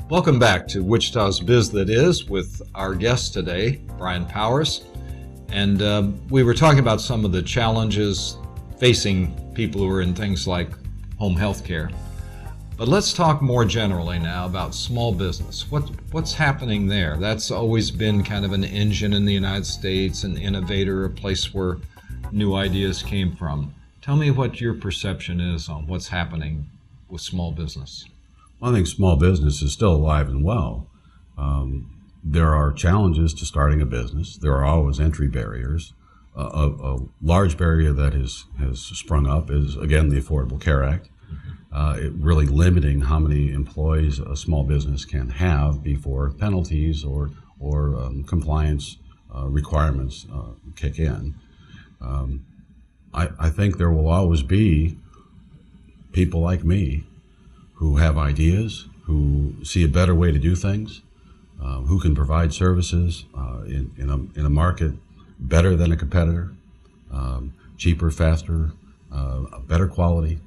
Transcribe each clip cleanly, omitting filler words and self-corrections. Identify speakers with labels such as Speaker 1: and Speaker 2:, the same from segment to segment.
Speaker 1: Welcome back to Wichita's Biz That Is with our guest today, Brian Powers. And we were talking about some of the challenges facing people who are in things like home health care. But let's talk more generally now about small business. What's happening there? That's always been kind of an engine in the United States, an innovator, a place where new ideas came from. Tell me what your perception is on what's happening with small business.
Speaker 2: Well, I think small business is still alive and well. There are challenges to starting a business. There are always entry barriers. A large barrier that has sprung up is, again, the Affordable Care Act. It really limiting how many employees a small business can have before penalties or compliance requirements kick in. I think there will always be people like me who have ideas, who see a better way to do things, who can provide services in a market better than a competitor, cheaper, faster, better quality.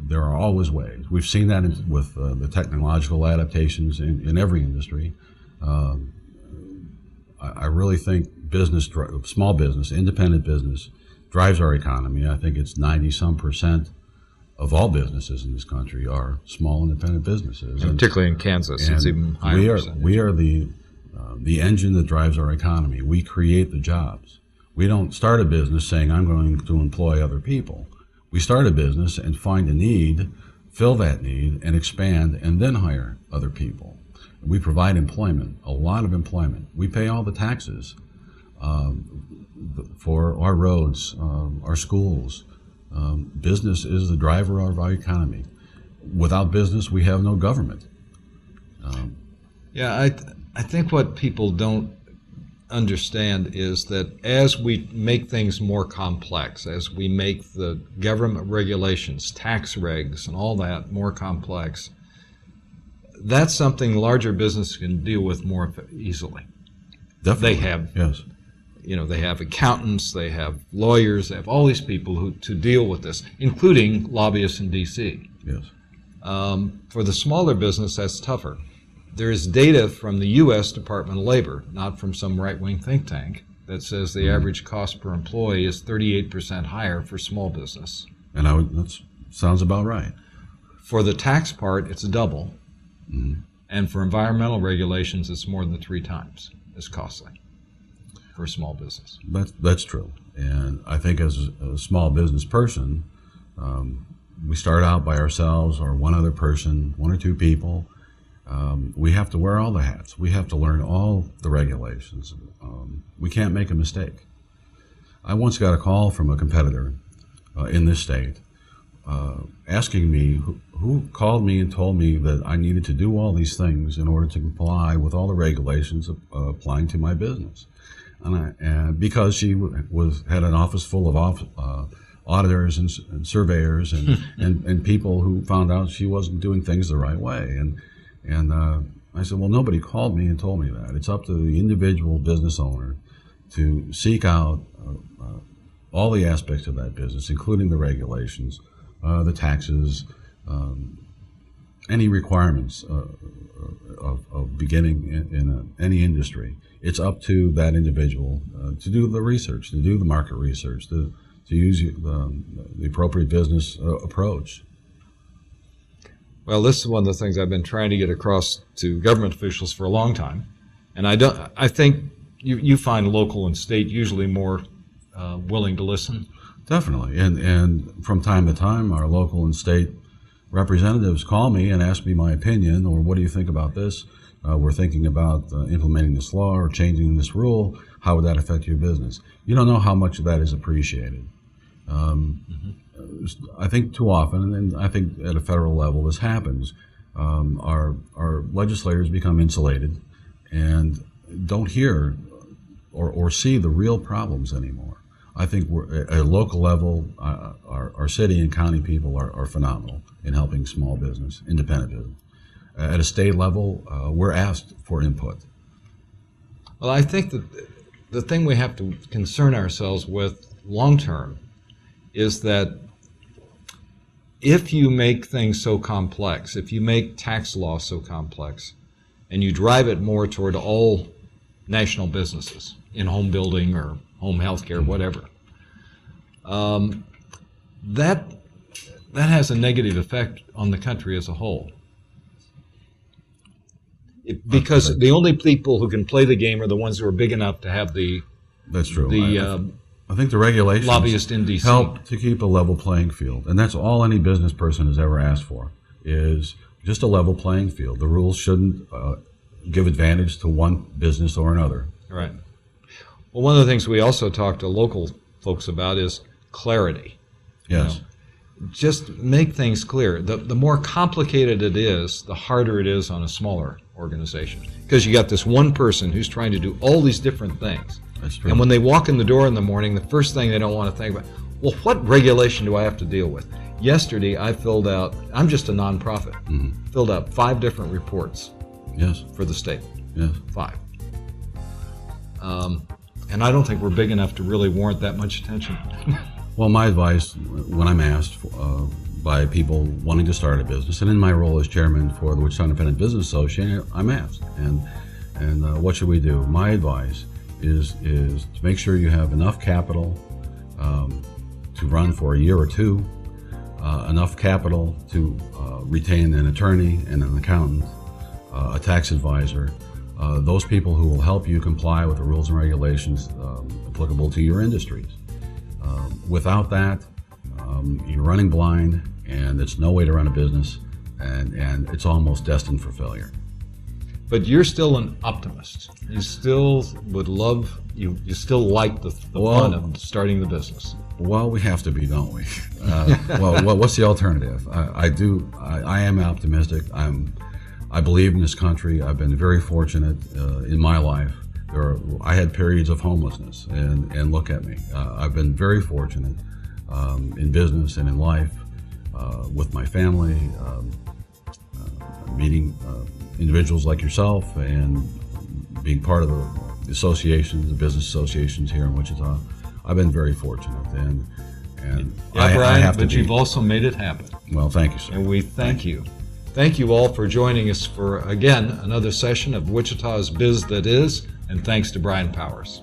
Speaker 2: There are always ways. We've seen that with the technological adaptations in every industry. I really think small business, independent business, drives our economy. I think it's 90-some% of all businesses in this country are small independent businesses.
Speaker 1: And particularly in Kansas, it's even higher percentage.
Speaker 2: We are the engine that drives our economy. We create the jobs. We don't start a business saying, I'm going to employ other people. We start a business and find a need, fill that need, and expand, and then hire other people. We provide employment, a lot of employment. We pay all the taxes for our roads, our schools. Business is the driver of our economy. Without business, we have no government.
Speaker 1: I think what people don't understand is that as we make things more complex, as we make the government regulations, tax regs, and all that more complex, that's something larger business can deal with more easily.
Speaker 2: Definitely.
Speaker 1: They have,
Speaker 2: yes.
Speaker 1: They have accountants, they have lawyers, they have all these people to deal with this, including lobbyists in D.C.
Speaker 2: Yes.
Speaker 1: For the smaller business, that's tougher. There is data from the U.S. Department of Labor, not from some right-wing think tank, that says the average cost per employee is 38% higher for small business.
Speaker 2: And that sounds about right.
Speaker 1: For the tax part, it's double. Mm-hmm. And for environmental regulations, it's more than 3 times as costly for a small business.
Speaker 2: That's true. And I think as a small business person, we start out by ourselves or one other person, 1 or 2 people. We have to wear all the hats. We have to learn all the regulations. We can't make a mistake. I once got a call from a competitor in this state asking me who called me and told me that I needed to do all these things in order to comply with all the regulations applying to my business. And because she had an office full of auditors and surveyors and people who found out she wasn't doing things the right way. And I said, well, nobody called me and told me that. It's up to the individual business owner to seek out all the aspects of that business, including the regulations, the taxes, any requirements of beginning in any industry. It's up to that individual to do the research, to do the market research, to use the appropriate business approach.
Speaker 1: Well, this is one of the things I've been trying to get across to government officials for a long time, and I think you find local and state usually more willing to listen.
Speaker 2: Definitely, and from time to time, our local and state representatives call me and ask me my opinion, or what do you think about this? We're thinking about implementing this law or changing this rule. How would that affect your business? You don't know how much of that is appreciated. I think too often, and I think at a federal level this happens, our legislators become insulated and don't hear or see the real problems anymore. I think we're, at a local level, our city and county people are phenomenal in helping small business, independent business. At a state level, we're asked for input.
Speaker 1: Well, I think that the thing we have to concern ourselves with long term is that if you make things so complex, if you make tax law so complex, and you drive it more toward all national businesses in home building or home health care, whatever, that has a negative effect on the country as a whole. Because the only people who can play the game are the ones who are big enough to have the
Speaker 2: That's true.
Speaker 1: I
Speaker 2: think the regulations
Speaker 1: lobbyist in DC
Speaker 2: help to keep a level playing field, and that's all any business person has ever asked for, is just a level playing field. The rules shouldn't give advantage to one business or another.
Speaker 1: Right. Well, one of the things we also talk to local folks about is clarity.
Speaker 2: Yes.
Speaker 1: Just make things clear. The more complicated it is, the harder it is on a smaller organization. Because you got this one person who's trying to do all these different things.
Speaker 2: That's true.
Speaker 1: And when they walk in the door in the morning, the first thing they don't want to think about, well, what regulation do I have to deal with? Yesterday, I filled out, I'm just a nonprofit, filled out 5 different reports for the state.
Speaker 2: Yes.
Speaker 1: 5. And I don't think we're big enough to really warrant that much attention.
Speaker 2: Well, my advice when I'm asked by people wanting to start a business, and in my role as chairman for the Wichita Independent Business Association, I'm asked, and what should we do? My advice is to make sure you have enough capital to run for a year or two, enough capital to retain an attorney and an accountant, a tax advisor, those people who will help you comply with the rules and regulations applicable to your industries. Without that, you're running blind, and there's no way to run a business, and it's almost destined for failure.
Speaker 1: But you're still an optimist. You still would love, you still like the fun of starting the business.
Speaker 2: Well, we have to be, don't we? Well, what's the alternative? I am optimistic. I believe in this country. I've been very fortunate in my life. I had periods of homelessness, and look at me. I've been very fortunate in business and in life with my family, meeting individuals like yourself and being part of the associations, the business associations here in Wichita. I've been very fortunate, and
Speaker 1: Brian,
Speaker 2: I have to
Speaker 1: but you've also made it happen.
Speaker 2: Well, thank you, sir.
Speaker 1: And we thank you. Thank you all for joining us for, again, another session of Wichita's Biz That Is, and thanks to Brian Powers.